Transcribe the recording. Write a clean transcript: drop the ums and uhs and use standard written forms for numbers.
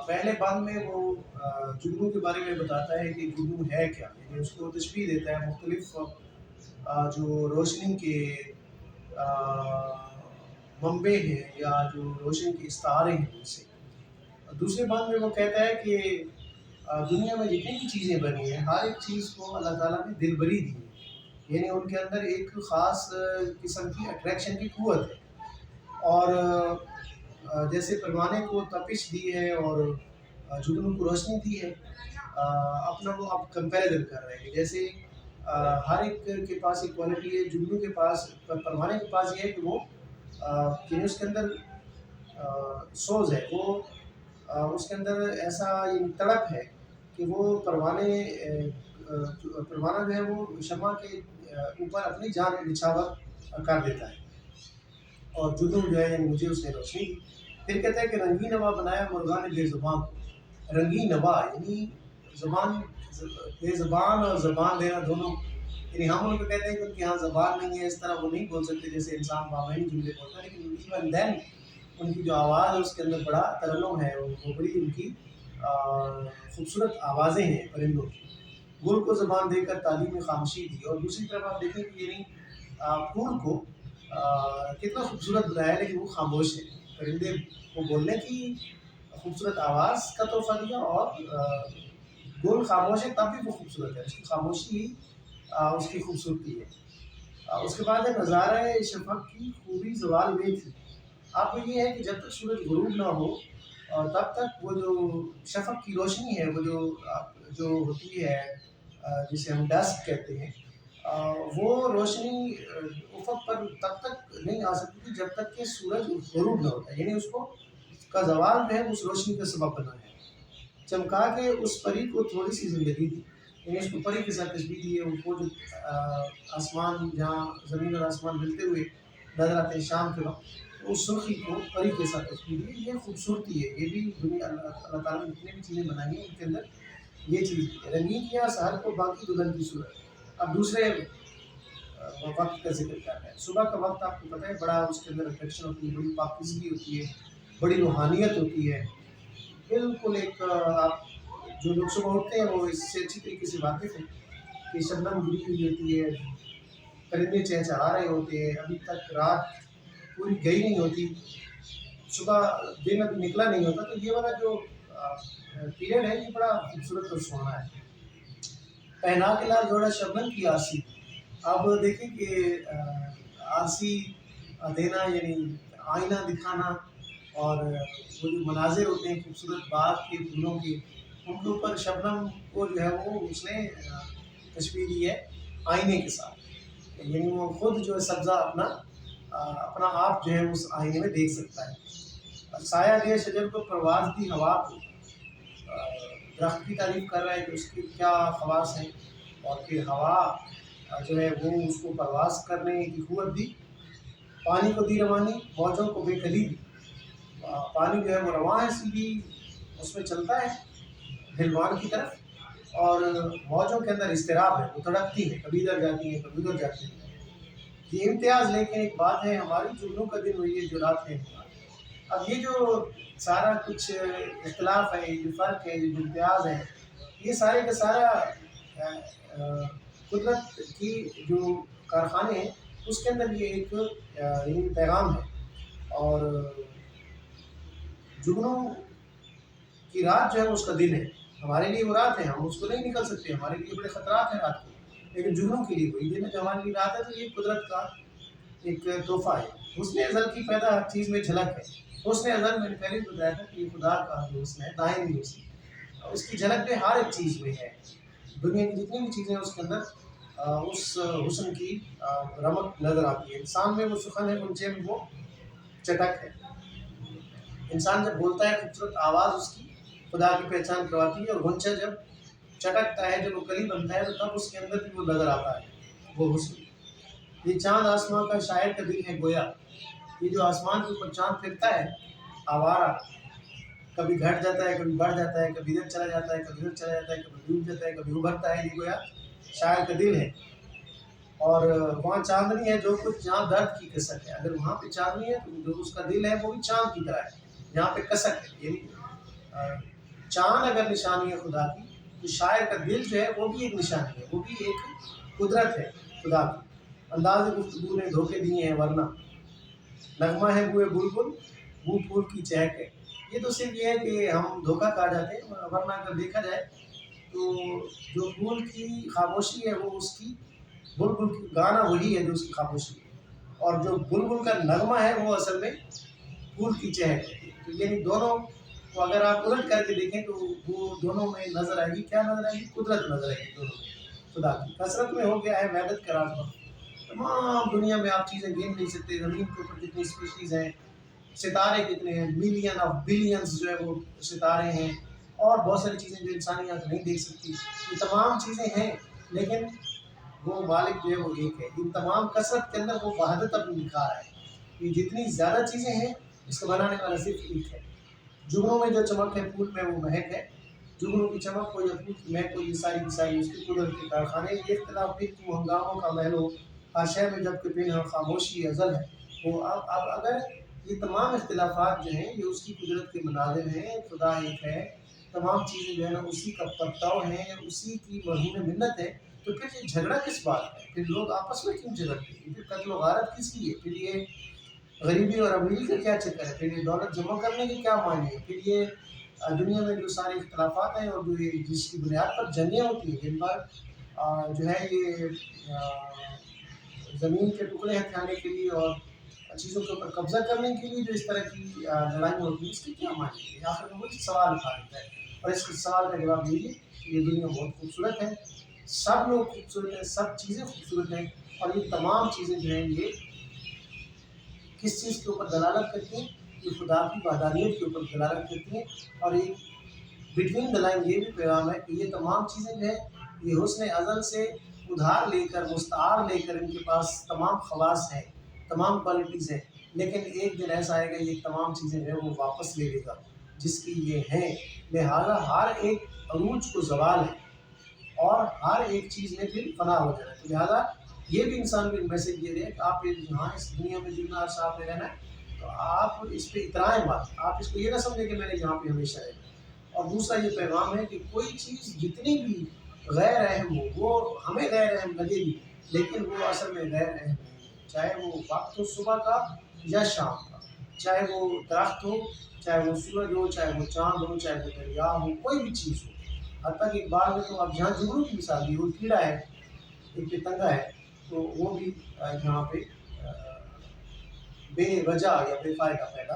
پہلے بند میں وہ جگنو کے بارے میں بتاتا ہے کہ جگنو ہے کیا، یعنی اس کو تشبیہ دیتا ہے مختلف جو روشنی کے منبع ہیں یا جو روشنی کے استعارے ہیں ان سے۔ دوسرے بات میں وہ کہتا ہے کہ دنیا میں جتنی بھی چیزیں بنی ہیں ہر ایک چیز کو اللہ تعالیٰ نے دل بری دی ہے، یعنی ان کے اندر ایک خاص قسم کی اٹریکشن کی قوت ہے، اور جیسے پروانے کو تپش دی ہے اور جگنو کو روشنی دی ہے، اپنا وہ آپ کمپیریزن کر رہے ہیں۔ جیسے ہر ایک کے پاس ایک کوالٹی ہے، جگنو کے پاس پروانے کے پاس یہ ہے کہ وہ کہ اس کے اندر سوز ہے، وہ اس کے اندر ایسا تڑپ ہے کہ وہ پروانہ جو ہے وہ شمع کے اوپر اپنی جان نچھاور کر دیتا ہے، اور جگنو جو ہے یعنی مجھے اس نے روشنی دی۔ پھر کہتا ہے کہ رنگین نوا بنایا مرغان بے زبان کو، رنگین نوا یعنی زبان، بے زبان اور زبان دینا دونوں، یعنی ہم ان کو کہتے ہیں کہ ان کے یہاں زبان نہیں ہے، اس طرح وہ نہیں بول سکتے جیسے انسان بامعنی جملے بولتا ہے، لیکن ایون دین ان کی جو آواز ہے اس کے اندر بڑا ترنم ہے، وہ بڑی ان کی خوبصورت آوازیں ہیں پرندوں کی۔ گل کو زبان دے کر تعلیم خاموشی دی، اور دوسری طرف آپ دیکھیں کہ یعنی پھول کو کتنا خوبصورت بنایا ہے لیکن وہ خاموش ہے، پرندے کو بولنے کی خوبصورت آواز کا تحفہ دیا، اور گل خاموش ہے تب بھی وہ خوبصورت ہے، اس کی خاموشی ہی اس کی خوبصورتی ہے۔ اس کے بعد ہے نظارہ شفق کی خوبی زوال میں تھی، اب یہ ہے کہ جب تک سورج غروب نہ ہو تب تک وہ جو شفق کی روشنی ہے، وہ جو ہوتی ہے جسے ہم ڈسک کہتے ہیں، وہ روشنی افق پر تب تک نہیں آ سکتی جب تک کہ سورج غروب نہ ہوتا ہے، یعنی اس کو کا زوال جو ہے اس روشنی کا سبب بنا ہے۔ چمکا کے اس پری کو تھوڑی سی زندگی دی، یعنی اس کو پری کے ساتھ تشبیہ دی ہے، وہ جو آسمان جہاں زمین اور آسمان ملتے ہوئے نظر آتے ہیں شام کے وقت، اس سرخی کو پری کے ساتھ تشبیہ دی۔ یہ خوبصورتی ہے، یہ بھی دنیا اللہ تعالیٰ نے جتنی بھی چیزیں بنائی ہیں ان کے اندر یہ چیز ہے۔ رنگین کیا سحر کو باقی دلہن کی صورت، اب دوسرے وقت کا ذکر کر رہے ہیں۔ صبح کا وقت آپ کو پتہ ہے بڑا اس کے اندر افیکشن ہوتی ہے، بڑی پاکیزگی ہوتی ہے، بڑی روحانیت ہوتی ہے، بالکل ایک آپ جو لوگ صبح اٹھتے ہیں وہ اس سے اچھی طریقے سے واقف ہیں کہ شبنم گری ہوئی ہوتی ہے، پرندے چہچہا رہے ہوتے ہیں، ابھی تک رات پوری گئی نہیں ہوتی، صبح دن ابھی نکلا نہیں ہوتا، تو یہ والا جو پیریڈ ہے یہ بڑا خوبصورت اور سونا ہے۔ پہنا کے لال جوڑا شبنم کی آرسی، اب دیکھیں کہ آرسی دینا یعنی آئینہ دکھانا، اور وہ جو مناظر ہوتے ہیں خوبصورت باغ کے پھولوں کے، ان کے اوپر شبنم کو جو ہے وہ اس نے تشبیہ دی ہے آئینے کے ساتھ، یعنی وہ خود جو ہے سبزہ اپنا آپ جو ہے اس آئینے میں دیکھ سکتا ہے۔ سایہ دیا شجر کو پرواز دی ہوا کو، درخت کی تعریف کر رہا ہے کہ اس کی کیا خواص ہیں، اور پھر ہوا جو ہے وہ اس کو پرواز کرنے کی قوت دی۔ پانی کو دی روانی، موجوں کو بے کلی دی، پانی جو ہے وہ رواں ہے، سیدھی اس میں چلتا ہے ڈھلوان کی طرف، اور موجوں کے اندر اضطراب ہے، وہ تڑپتی ہیں، کبھی ادھر جاتی ہیں کبھی ادھر جاتی ہیں۔ یہ امتیاز لیکن ایک بات ہے ہماری جگنوں کا دن ہوئی ہے جو رات ہے۔ اب یہ جو سارا کچھ اختلاف ہے، یہ جو فرق ہے، یہ جو امتیاز ہے، یہ سارے کا سارا قدرت کی جو کارخانے ہیں اس کے اندر یہ ایک پیغام ہے۔ اور جگنوں کی رات جو ہے اس کا دن ہے، ہمارے لیے وہ رات ہے، ہم اس کو نہیں نکل سکتے، ہمارے لیے بڑے خطرات ہیں رات کو، لیکن جگنوں کے لیے وہی دن ہے جو ہمارے لیے رات ہے۔ تو یہ قدرت کا ایک تحفہ ہے، حسن ازل کی پیدا ہر چیز میں جھلک ہے۔ حسن ازل میں نے پہلے بھی بتایا تھا کہ یہ خدا کا جو حسن ہے دائمی حسن، اس کی جھلک بھی ہر ایک چیز میں ہے، دنیا کی جتنی بھی چیزیں اس کے اندر اس حسن کی رمق نظر آتی ہے۔ انسان میں وہ سخن ہے، غنچے میں وہ چٹک ہے۔ انسان جب بولتا ہے خوبصورت آواز اس کی خدا کی پہچان کرواتی ہے، اور غنچہ جب چٹکتا ہے، جب وہ کلی بنتا ہے، تو تب اس کے اندر بھی وہ نظر آتا ہے وہ حسن۔ یہ چاند آسمان کا شاعر کا دل ہے گویا، یہ جو آسمان کے اوپر چاند پھرتا ہے آوارہ، کبھی گھٹ جاتا ہے کبھی بڑھ جاتا ہے، کبھی ادھر چلا جاتا ہے کبھی ادھر چلا جاتا ہے، کبھی ڈوب جاتا ہے کبھی ابھرتا ہے، یہ گویا شاعر کا دل ہے۔ اور وہاں چاندنی ہے جو کچھ جہاں درد کی کسک ہے، اگر وہاں پہ چاندنی ہے تو جو اس کا دل ہے وہ بھی چاند کی طرح ہے، یہاں پہ کسک ہے، یعنی چاند اگر نشانی ہے خدا کی تو شاعر کا دل جو ہے وہ بھی ایک نشانی ہے، وہ بھی ایک قدرت ہے خدا کی۔ انداز گفتگو نے دھوکے دیے ہیں ورنہ، نغمہ ہے بوئے بلبل، بو پھول کی چہک ہے۔ یہ تو صرف یہ ہے کہ ہم دھوکہ کھا جاتے ہیں، ورنہ اگر دیکھا جائے تو جو پھول کی خاموشی ہے وہ اس کی، بلبل کی گانا وہی ہے جو اس کی خاموشی ہے، اور جو بلبل کا نغمہ ہے وہ اصل میں پھول کی چہک ہے۔ تو یعنی دونوں کو اگر آپ الٹ کر کے دیکھیں تو وہ دونوں میں نظر آئے گی، کیا نظر آئے گی؟ قدرت نظر آئے گی دونوں میں خدا کی۔ کثرت میں ہو گیا ہے وحدت کا راز وقت، تمام دنیا میں آپ چیزیں گن نہیں سکتے، زمین کے اوپر جتنی اسپیشیز ہیں، ستارے کتنے ہیں، ملین آف بلینز جو ہے وہ ستارے ہیں، اور بہت ساری چیزیں جو انسانی آنکھ نہیں دیکھ سکتی، یہ تمام چیزیں ہیں، لیکن وہ مالک جو ہے وہ ایک ہے۔ ان تمام کثرت کے اندر وہ وحدت اپنی دکھا رہا ہے۔ یہ جتنی زیادہ چیزیں ہیں اس کو بنانے والا صرف ایک ہے۔ جگنوں میں جو چمک ہے پھول میں وہ مہک ہے، جگنوں کی چمک کو یا پھول کی مہک کو، یہ ساری کی ساری اس کی قدرت کے کارخانے۔ یہ اختلاف پھر کیوں ہنگاموں کا محل ہو، ہر شے میں جب کہ پنہاں خاموشی ازل ہے وہ۔ اب اگر یہ تمام اختلافات جو ہیں یہ اس کی قدرت کے مناظر ہیں، خدا ایک ہے، تمام چیزیں جو ہے نا اسی کا پرتاؤ ہیں، اسی کی مرہون منت ہے، تو پھر یہ جھگڑا کس بات ہے؟ پھر لوگ آپس میں کیوں جھگڑتے ہیں؟ پھر قتل و غارت کس کی ہے؟ پھر یہ غریبی اور امیری کا کیا چکر ہے؟ پھر یہ دولت جمع کرنے کے کیا معنی ہے؟ پھر یہ دنیا میں جو سارے اختلافات ہیں اور جو یہ جس کی بنیاد پر جنگیں ہوتی ہیں، جن پر جو ہے یہ زمین کے ٹکڑے ہتھیانے کے لیے اور چیزوں کے اوپر قبضہ کرنے کے لیے جو اس طرح کی لڑائیاں ہوتی ہیں، اس کے کیا معنی ہے؟ آخر میں وہی سوال اٹھا دیتا ہے، اور اس کے سوال کا جواب یہ ہے کہ یہ دنیا بہت خوبصورت ہے، سب لوگ خوبصورت ہیں، سب چیزیں خوبصورت ہیں، اور یہ تمام چیزیں جو ہیں یہ کس چیز کے اوپر دلالت کرتی ہیں؟ یہ خدا کی وحدانیت کے اوپر دلالت کرتی ہیں۔ اور ایک بٹوین دا لائن یہ بھی پیغام ہے کہ یہ تمام چیزیں جو ہیں یہ حسن ازل سے ادھار لے کر، مستعار لے کر، ان کے پاس تمام خواص ہیں، تمام کوالٹیز ہیں، لیکن ایک دن ایسا آئے گا یہ تمام چیزیں جو ہیں وہ واپس لے لے گا جس کی یہ ہیں۔ لہٰذا ہر ایک عروج کو زوال ہے، اور ہر ایک چیز میں پھر فنا ہو جانا ہے۔ تو لہٰذا یہ بھی انسان کو ایک میسج دے رہے ہیں کہ آپ یہاں اس دنیا میں جتنا عرصہ آپ نے رہنا ہے تو آپ اس پہ اترائیں مت، آپ اس کو یہ نہ سمجھیں کہ میں نے یہاں پہ ہمیشہ رہنا۔ اور دوسرا یہ پیغام ہے کہ کوئی چیز جتنی بھی غیر اہم ہو، وہ ہمیں غیر اہم لگے گی، لیکن وہ اصل میں غیر اہم ہے، چاہے وہ وقت ہو صبح کا یا شام کا، چاہے وہ درخت ہو، چاہے وہ سورج ہو، چاہے وہ چاند ہو، چاہے وہ دریا ہو، کوئی بھی چیز ہو۔ حتیٰ کہ اقبال میں تو اب جہاں جگرو کی مثال دی، وہ کیڑا ہے، ایک پتنگا ہے، تو وہ بھی یہاں پہ بے وجہ یا بے فائدہ پیدا